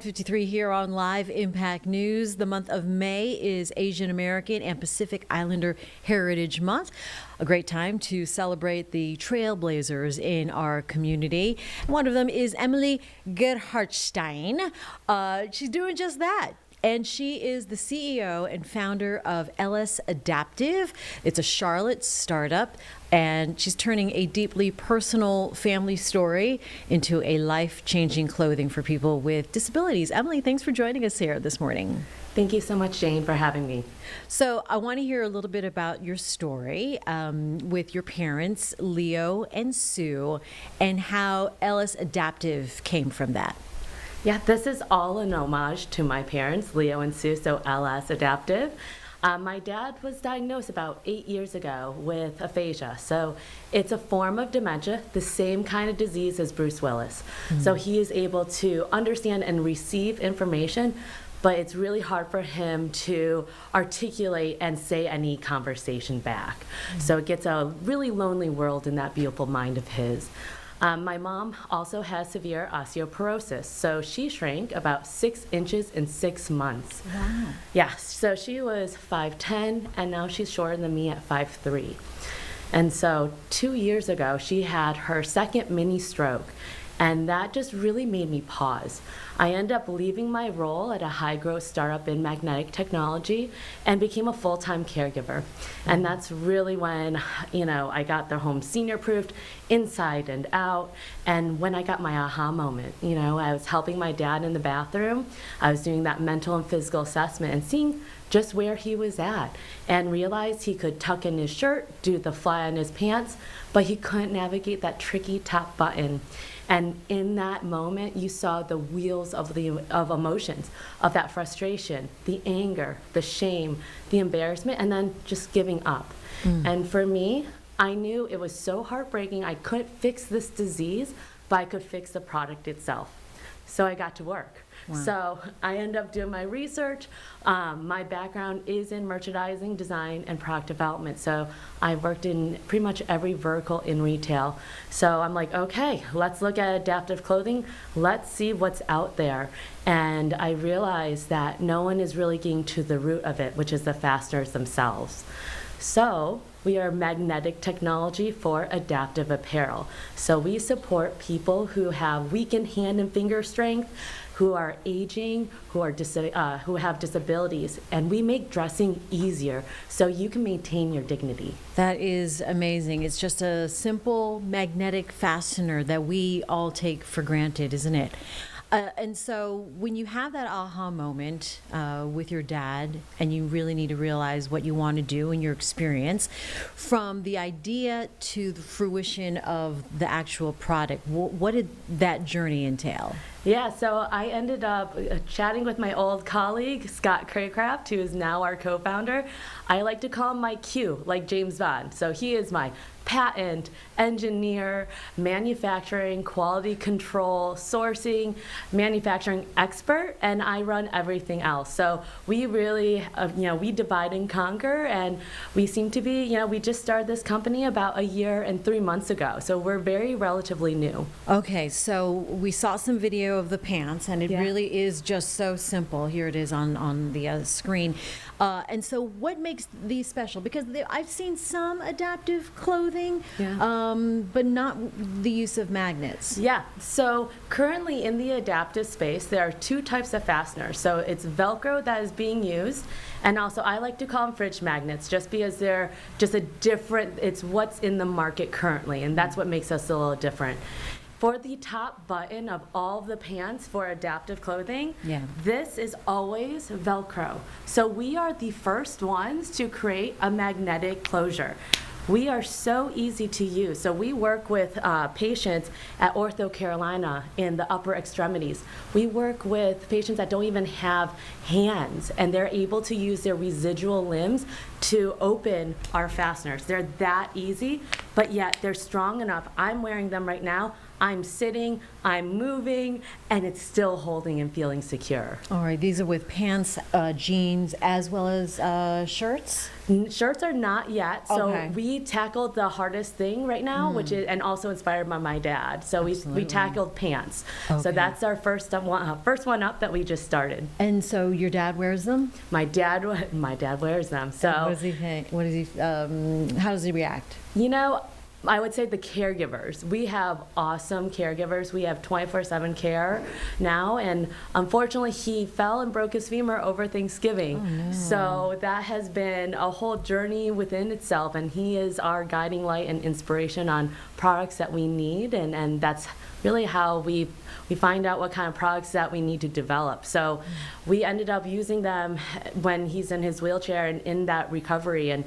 53 here on Live Impact News. The month of May is Asian American and Pacific Islander Heritage Month. A great time to celebrate the trailblazers in our community. One of them is Emily Gerhardstein. She's doing just that. And she is the CEO and founder of LS Adaptive. It's a Charlotte startup, and she's turning a deeply personal family story into a life-changing clothing for people with disabilities. Emily, thanks for joining us here this morning. Thank you so much, Jane, for having me. So I want to hear a little bit about your story with your parents, Leo and Sue, and how LS Adaptive came from that. Yeah, this is all an homage to my parents, Leo and Sue, so LS Adaptive. My dad was diagnosed about 8 years ago with aphasia. So it's a form of dementia, the same kind of disease as Bruce Willis. So he is able to understand and receive information, but it's really hard for him to articulate and say any conversation back. So it gets a really lonely world in that beautiful mind of his. My mom also has severe osteoporosis, so she shrank about 6 inches in 6 months. Wow. Yeah, so she was 5'10", and now she's shorter than me at 5'3". And so 2 years ago, she had her second mini stroke, and that just really made me pause. I ended up leaving my role at a high-growth startup in magnetic technology and became a full-time caregiver. And that's really when, I got the home senior-proofed inside and out. And when I got my aha moment, I was helping my dad in the bathroom. I was doing that mental and physical assessment and seeing just where he was at, and realized he could tuck in his shirt, do the fly on his pants, but he couldn't navigate that tricky top button. And in that moment, you saw the wheels of emotions, of that frustration, the anger, the shame, the embarrassment, and then just giving up. And for me, I knew it was so heartbreaking. I couldn't fix this disease, but I could fix the product itself. So I got to work. Wow. So I ended up doing my research. My background is in merchandising, design, and product development. So I worked in pretty much every vertical in retail. So I'm like, okay, let's look at adaptive clothing. Let's see what's out there. And I realized that no one is really getting to the root of it, which is the fasteners themselves. So we are magnetic technology for adaptive apparel. So we support people who have weakened hand and finger strength, who are aging, who have disabilities, and we make dressing easier so you can maintain your dignity. That is amazing. It's just a simple magnetic fastener that we all take for granted, isn't it? And so when you have that aha moment with your dad, and you really need to realize what you want to do in your experience, from the idea to the fruition of the actual product, what did that journey entail? Yeah, so I ended up chatting with my old colleague, Scott Craycraft, who is now our co-founder. I like to call him my Q, like James Bond. So he is my patent, engineer, manufacturing, quality control, sourcing, manufacturing expert, and I run everything else. So we really, we divide and conquer, and we seem to be, we just started this company about 1 year and 3 months ago. So we're very relatively new. Okay, so we saw some video of the pants, and it really is just so simple. Here it is on the screen. And so what makes these special? Because I've seen some adaptive clothing, but not the use of magnets. Yeah, so currently in the adaptive space, there are 2 types of fasteners. So it's Velcro that is being used, and also I like to call them fridge magnets just because they're just it's what's in the market currently, and that's what makes us a little different. For the top button of all the pants for adaptive clothing, this is always Velcro. So we are the first ones to create a magnetic closure. We are so easy to use. So we work with patients at Ortho Carolina in the upper extremities. We work with patients that don't even have hands, and they're able to use their residual limbs to open our fasteners. They're that easy, but yet they're strong enough. I'm wearing them right now. I'm sitting, I'm moving, and it's still holding and feeling secure. All right, these are with pants, jeans, as well as shirts? Shirts are not yet. So Okay. we tackled the hardest thing right now, which is, and also inspired by my dad. So we tackled pants. Okay. So that's our first one up that we just started. And so your dad wears them? My dad wears them. What So, does he think? What does he, how does he react? you know, I would say the caregivers. We have awesome caregivers. We have 24/7 care now, and unfortunately, he fell and broke his femur over Thanksgiving. Oh, no. So that has been a whole journey within itself, and he is our guiding light and inspiration on products that we need, and that's really how we find out what kind of products that we need to develop. So we ended up using them when he's in his wheelchair and in that recovery, and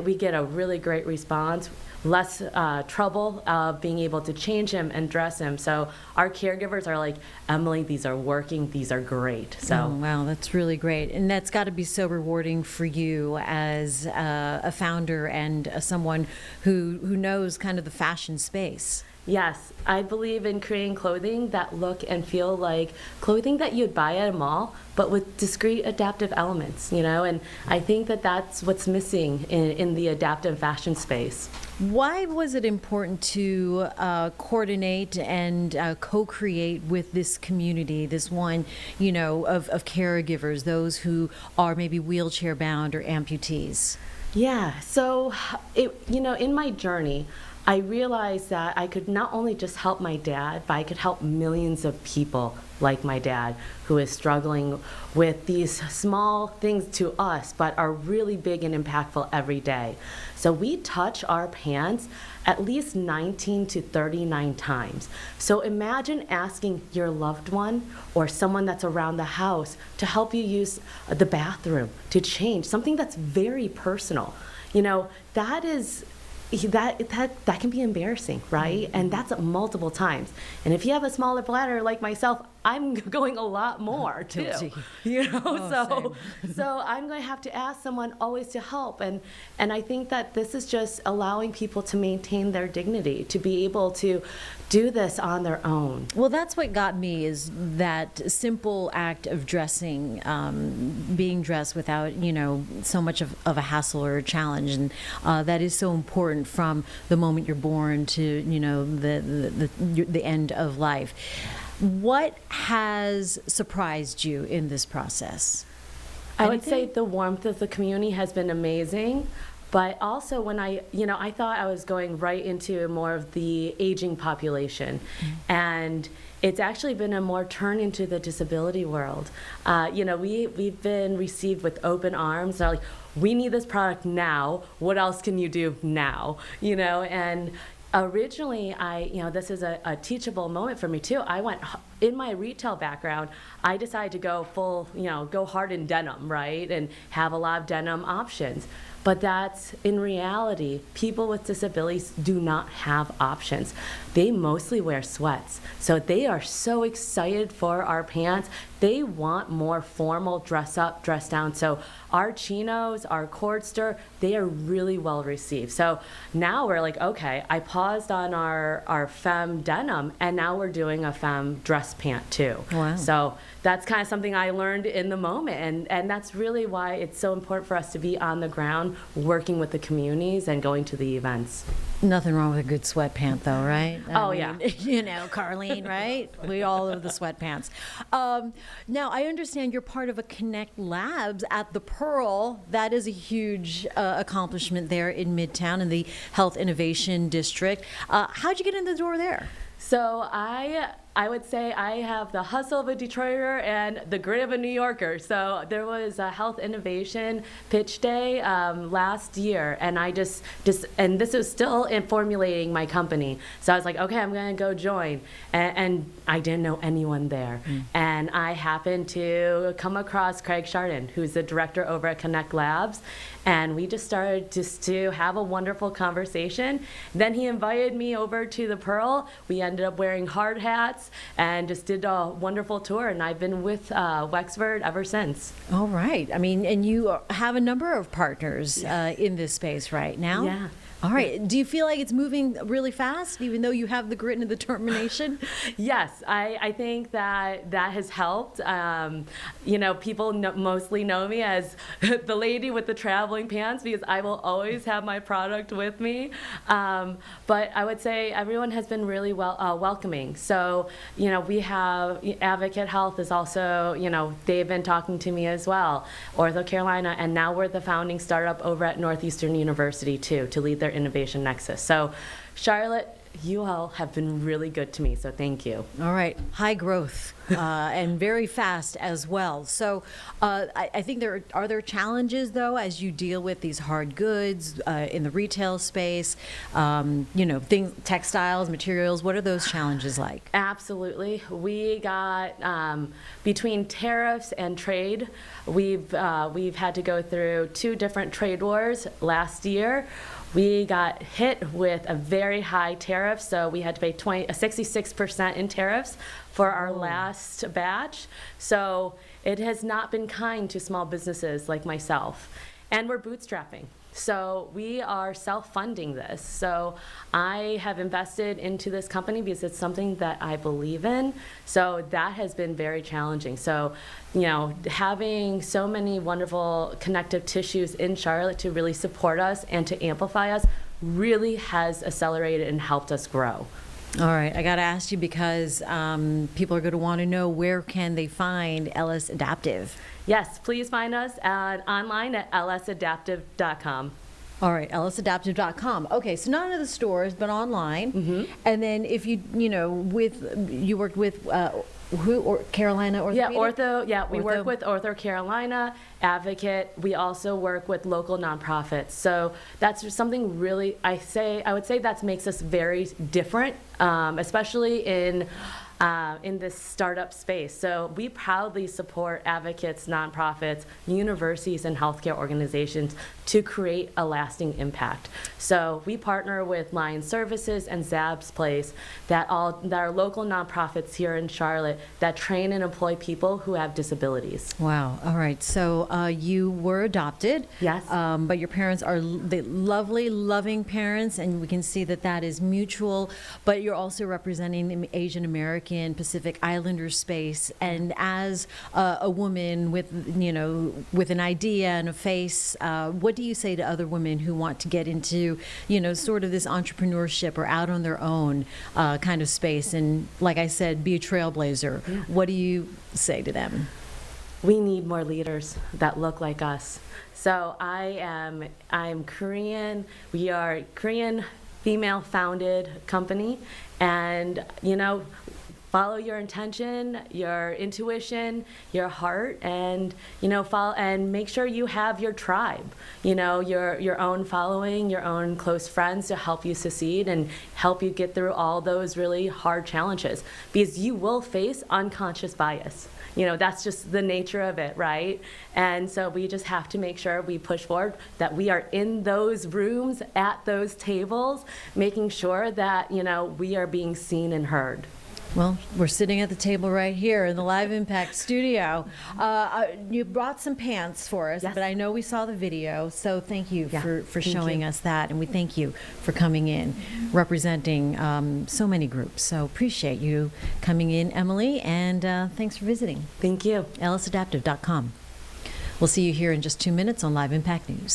we get a really great response. Less trouble being able to change him and dress him. So our caregivers are like, Emily, these are working, these are great. So Oh, wow, that's really great. And that's got to be so rewarding for you as a founder and someone who knows kind of the fashion space. yes, I believe in creating clothing that look and feel like clothing that you'd buy at a mall, but with discrete adaptive elements, and I think that that's what's missing in the adaptive fashion space. Why was it important to coordinate and co-create with this community, this one, of caregivers, those who are maybe wheelchair bound or amputees? Yeah, so in my journey, I realized that I could not only just help my dad, but I could help millions of people like my dad who is struggling with these small things to us, but are really big and impactful every day. So we touch our pants at least 19 to 39 times. So imagine asking your loved one or someone that's around the house to help you use the bathroom, to change, something that's very personal. That is that can be embarrassing, right? And that's multiple times. And if you have a smaller bladder like myself, I'm going a lot more too. Guilty. So I'm going to have to ask someone always to help, and I think that this is just allowing people to maintain their dignity, to be able to do this on their own. Well, that's what got me, is that simple act of dressing, being dressed without, so much of a hassle or a challenge. And that is so important from the moment you're born to, the end of life. What has surprised you in this process? I would say the warmth of the community has been amazing. But also when I thought I was going right into more of the aging population. And it's actually been a more turn into the disability world. We've been received with open arms. They're like, we need this product now. What else can you do now? And originally, this is a teachable moment for me too. I went, in my retail background, I decided to go full, go hard in denim, right? And have a lot of denim options. But that's, in reality, people with disabilities do not have options. They mostly wear sweats. So they are so excited for our pants. They want more formal dress up, dress down. So our chinos, our cordster, they are really well received. So now we're like, okay, I paused on our femme denim, and now we're doing a femme dress pant too. Wow. So that's kind of something I learned in the moment. And that's really why it's so important for us to be on the ground, working with the communities and going to the events. Nothing wrong with a good sweatpant, though, right? Yeah. Carlene, right? We all love the sweatpants. Now, I understand you're part of a Connect Labs at the Pearl. That is a huge accomplishment there in Midtown in the Health Innovation District. How'd you get in the door there? So I would say I have the hustle of a Detroiter and the grit of a New Yorker. So there was a health innovation pitch day last year, and I just and this was still in formulating my company. So I was like, okay, I'm gonna go join, and I didn't know anyone there, and I happened to come across Craig Chardon, who's the director over at Connect Labs, and we just started to have a wonderful conversation. Then he invited me over to the Pearl. We ended up wearing hard hats and just did a wonderful tour, and I've been with Wexford ever since. All right. I mean, and you have a number of partners in this space right now. Yeah. All right. Do you feel like it's moving really fast, even though you have the grit and the determination? Yes, I think that has helped. People mostly know me as the lady with the traveling pants because I will always have my product with me. But I would say everyone has been really welcoming. So, we have Advocate Health is also, they've been talking to me as well, Ortho Carolina, and now we're the founding startup over at Northeastern University too, to lead their innovation nexus. So Charlotte, you all have been really good to me, so thank you. All right, high growth and very fast as well. So I think are there challenges though as you deal with these hard goods in the retail space, things, textiles, materials, what are those challenges like? Absolutely. We got, between tariffs and trade, we've had to go through 2 different trade wars last year. We got hit with a very high tariff, so we had to pay 66% in tariffs for our last batch. So it has not been kind to small businesses like myself. And we're bootstrapping. So we are self-funding this. So I have invested into this company because it's something that I believe in. So that has been very challenging. So, having so many wonderful connective tissues in Charlotte to really support us and to amplify us really has accelerated and helped us grow. All right, I got to ask you because people are going to want to know, where can they find LS Adaptive? Yes, please find us online at latest-news-ott.com. All right, latest-news-ott.com. Okay, so not in the stores, but online. Mm-hmm. And then if you worked with Carolina Orthopedic? Yeah, Ortho. Yeah, we Ortho. work with Ortho Carolina, Advocate. We also work with local nonprofits. So that's just something really, I would say that makes us very different, especially in this startup space. So we proudly support advocates, nonprofits, universities, and healthcare organizations to create a lasting impact. So we partner with Lion Services and Zab's Place that are local nonprofits here in Charlotte that train and employ people who have disabilities. Wow. All right. So you were adopted. Yes. But your parents are the lovely, loving parents, and we can see that is mutual. But you're also representing the Asian American Pacific Islander space. And as a woman with an idea and a face, what do you say to other women who want to get into, sort of this entrepreneurship or out on their own kind of space? And like I said, be a trailblazer. Yeah. What do you say to them? We need more leaders that look like us. So I'm Korean. We are a Korean female-founded company, and follow your intention, your intuition, your heart, and follow and make sure you have your tribe, your own following, your own close friends to help you succeed and help you get through all those really hard challenges, because you will face unconscious bias. That's just the nature of it, right? And so we just have to make sure we push forward, that we are in those rooms, at those tables, making sure that, we are being seen and heard. Well, we're sitting at the table right here in the Live Impact studio. You brought some pants for us, yes. But I know we saw the video, so thank you for showing us that, and we thank you for coming in, representing so many groups. So appreciate you coming in, Emily, and thanks for visiting. Thank you. latest-news-ott.com. We'll see you here in just 2 minutes on Live Impact News.